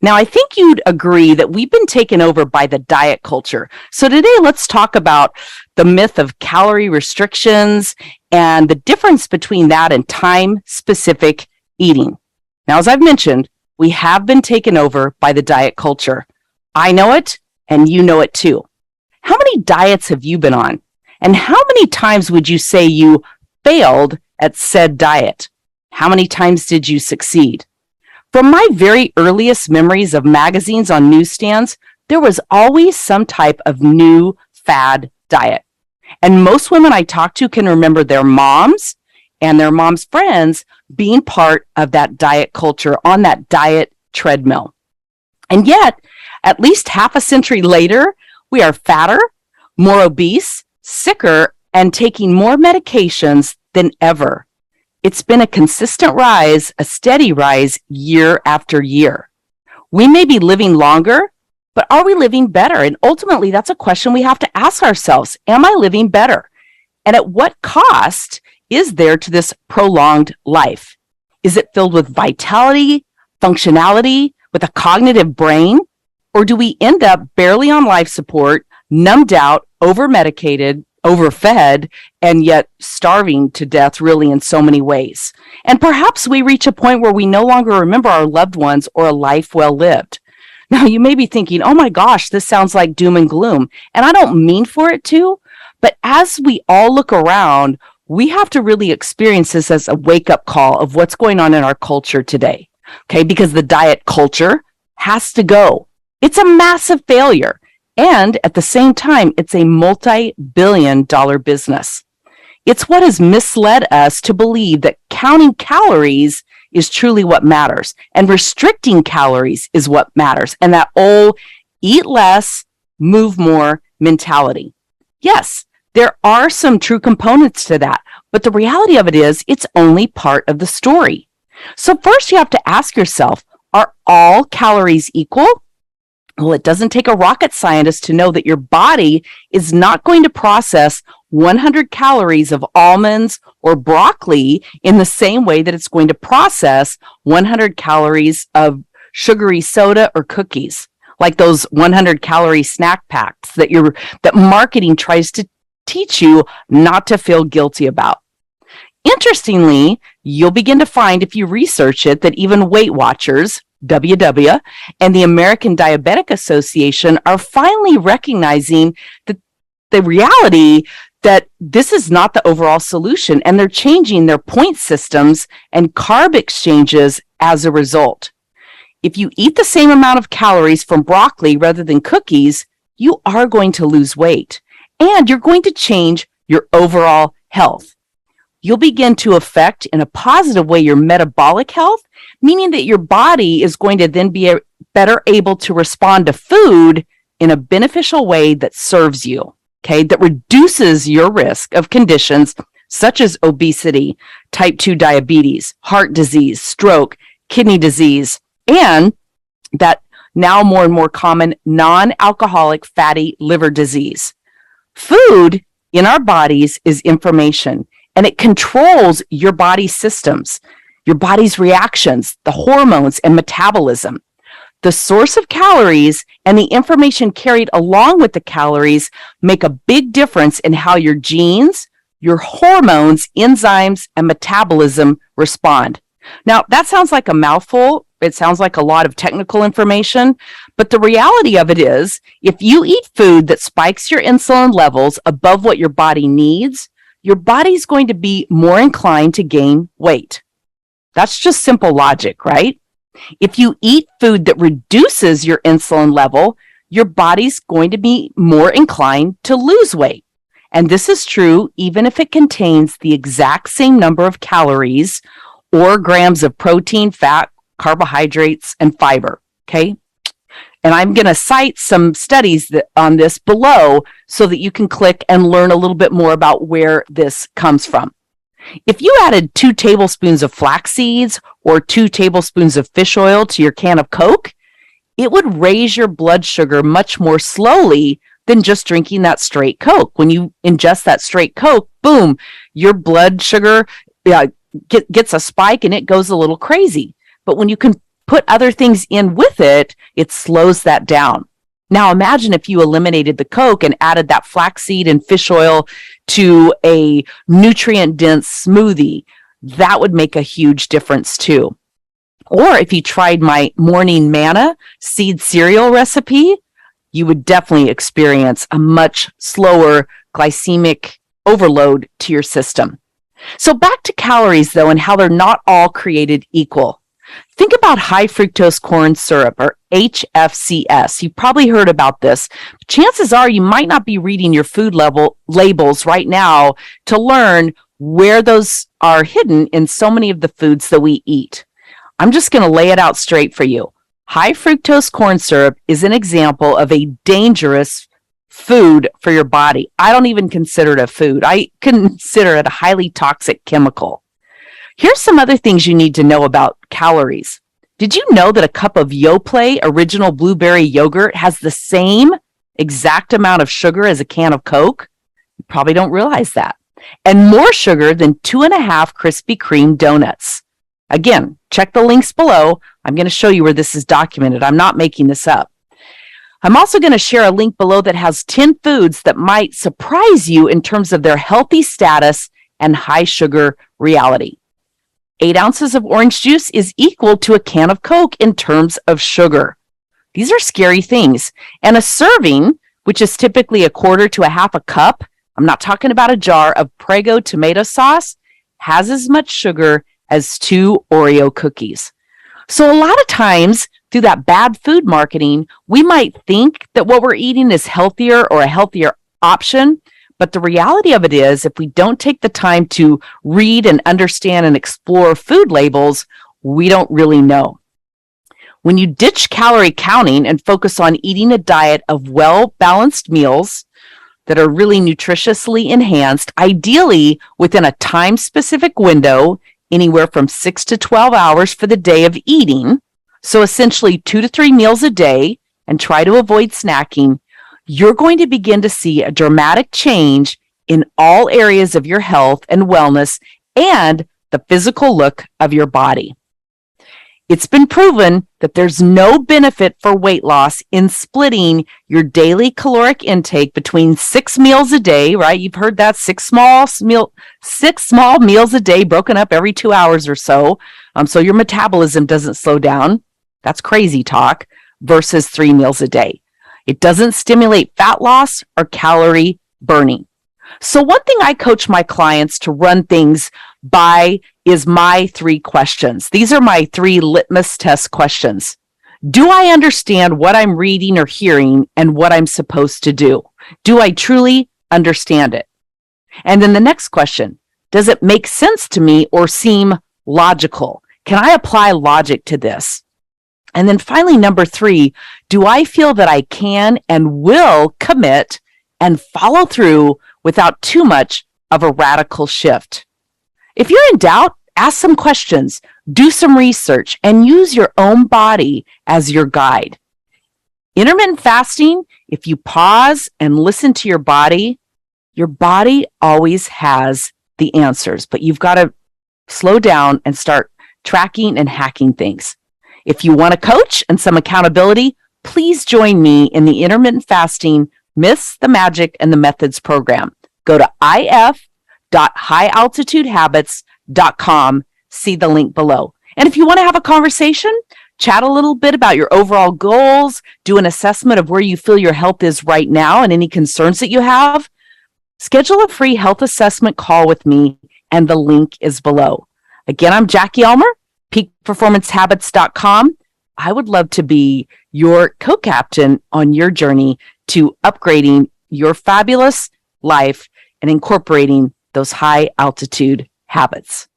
Now, I think you'd agree that we've been taken over by the diet culture. So today, let's talk about the myth of calorie restrictions and the difference between that and time-specific eating. Now, as I've mentioned, we have been taken over by the diet culture. I know it, and you know it too. How many diets have you been on? And how many times would you say you failed at said diet? How many times did you succeed? From my very earliest memories of magazines on newsstands, there was always some type of new fad diet. And most women I talk to can remember their moms and their moms' friends being part of that diet culture on that diet treadmill. And yet, at least half a century later, we are fatter, more obese, sicker, and taking more medications than ever. It's been a consistent rise, a steady rise year after year. We may be living longer, but are we living better? And ultimately, that's a question we have to ask ourselves. Am I living better? And at what cost is there to this prolonged life? Is it filled with vitality, functionality, with a cognitive brain? Or do we end up barely on life support, numbed out, over-medicated, overfed, and yet starving to death really in so many ways? And perhaps we reach a point where we no longer remember our loved ones or a life well lived. Now, you may be thinking, oh my gosh, this sounds like doom and gloom. And I don't mean for it to, but as we all look around, we have to really experience this as a wake-up call of what's going on in our culture today, okay? Because the diet culture has to go. It's a massive failure. And at the same time, it's a multi-billion-dollar business. It's what has misled us to believe that counting calories is truly what matters, and restricting calories is what matters, and that old eat less, move more mentality. Yes, there are some true components to that, but the reality of it is it's only part of the story. So first you have to ask yourself, are all calories equal? Well, it doesn't take a rocket scientist to know that your body is not going to process 100 calories of almonds or broccoli in the same way that it's going to process 100 calories of sugary soda or cookies, like those 100 calorie snack packs that marketing tries to teach you not to feel guilty about. Interestingly, you'll begin to find if you research it that even Weight Watchers, WW, and the American Diabetic Association are finally recognizing that the reality that this is not the overall solution, and they're changing their point systems and carb exchanges as a result. If you eat the same amount of calories from broccoli rather than cookies, you are going to lose weight, and you're going to change your overall health. You'll begin to affect in a positive way your metabolic health, meaning that your body is going to then be better able to respond to food in a beneficial way that serves you, okay, that reduces your risk of conditions such as obesity, type 2 diabetes, heart disease, stroke, kidney disease, and that now more and more common non-alcoholic fatty liver disease. Food in our bodies is information, and it controls your body's systems, your body's reactions, the hormones, and metabolism. The source of calories and the information carried along with the calories make a big difference in how your genes, your hormones, enzymes, and metabolism respond. Now, that sounds like a mouthful. It sounds like a lot of technical information, but the reality of it is, if you eat food that spikes your insulin levels above what your body needs, your body's going to be more inclined to gain weight. That's just simple logic, right? If you eat food that reduces your insulin level, your body's going to be more inclined to lose weight. And this is true even if it contains the exact same number of calories or grams of protein, fat, carbohydrates, and fiber, okay? And I'm going to cite some studies on this below so that you can click and learn a little bit more about where this comes from. If you added 2 tablespoons of flax seeds or 2 tablespoons of fish oil to your can of Coke, it would raise your blood sugar much more slowly than just drinking that straight Coke. When you ingest that straight Coke, boom, your blood sugar gets a spike and it goes a little crazy. But when you put other things in with it, it slows that down. Now imagine if you eliminated the Coke and added that flaxseed and fish oil to a nutrient-dense smoothie. That would make a huge difference too. Or if you tried my morning manna seed cereal recipe, you would definitely experience a much slower glycemic overload to your system. So back to calories though, and how they're not all created equal. Think about high fructose corn syrup, or HFCS. You've probably heard about this. Chances are you might not be reading your food level labels right now to learn where those are hidden in so many of the foods that we eat. I'm just going to lay it out straight for you. High fructose corn syrup is an example of a dangerous food for your body. I don't even consider it a food. I consider it a highly toxic chemical. Here's some other things you need to know about calories. Did you know that a cup of Yoplait original blueberry yogurt has the same exact amount of sugar as a can of Coke? You probably don't realize that. And more sugar than 2.5 Krispy Kreme donuts. Again, check the links below. I'm going to show you where this is documented. I'm not making this up. I'm also going to share a link below that has 10 foods that might surprise you in terms of their healthy status and high sugar reality. 8 ounces of orange juice is equal to a can of Coke in terms of sugar. These are scary things. And a serving, which is typically 1/4 to 1/2 cup, I'm not talking about a jar of Prego tomato sauce, has as much sugar as 2 Oreo cookies. So a lot of times through that bad food marketing, we might think that what we're eating is healthier or a healthier option. But the reality of it is, if we don't take the time to read and understand and explore food labels, we don't really know. When you ditch calorie counting and focus on eating a diet of well-balanced meals that are really nutritiously enhanced, ideally within a time-specific window, anywhere from 6 to 12 hours for the day of eating, so essentially 2 to 3 meals a day, and try to avoid snacking, you're going to begin to see a dramatic change in all areas of your health and wellness and the physical look of your body. It's been proven that there's no benefit for weight loss in splitting your daily caloric intake between 6 meals a day, right? You've heard that, 6 small meals a day broken up every 2 hours or so. So your metabolism doesn't slow down. That's crazy talk, versus 3 meals a day. It doesn't stimulate fat loss or calorie burning. So one thing I coach my clients to run things by is my 3 questions. These are my 3 litmus test questions. Do I understand what I'm reading or hearing and what I'm supposed to do? Do I truly understand it? And then the next question, does it make sense to me or seem logical? Can I apply logic to this? And then finally, number 3, do I feel that I can and will commit and follow through without too much of a radical shift? If you're in doubt, ask some questions, do some research, and use your own body as your guide. Intermittent fasting, if you pause and listen to your body always has the answers, but you've got to slow down and start tracking and hacking things. If you want a coach and some accountability, please join me in the Intermittent Fasting Myths, the Magic, and the Methods program. Go to if.highaltitudehabits.com. See the link below. And if you want to have a conversation, chat a little bit about your overall goals, do an assessment of where you feel your health is right now and any concerns that you have, schedule a free health assessment call with me, and the link is below. Again, I'm Jackie Elmer, peakperformancehabits.com. I would love to be your co-captain on your journey to upgrading your fabulous life and incorporating those high altitude habits.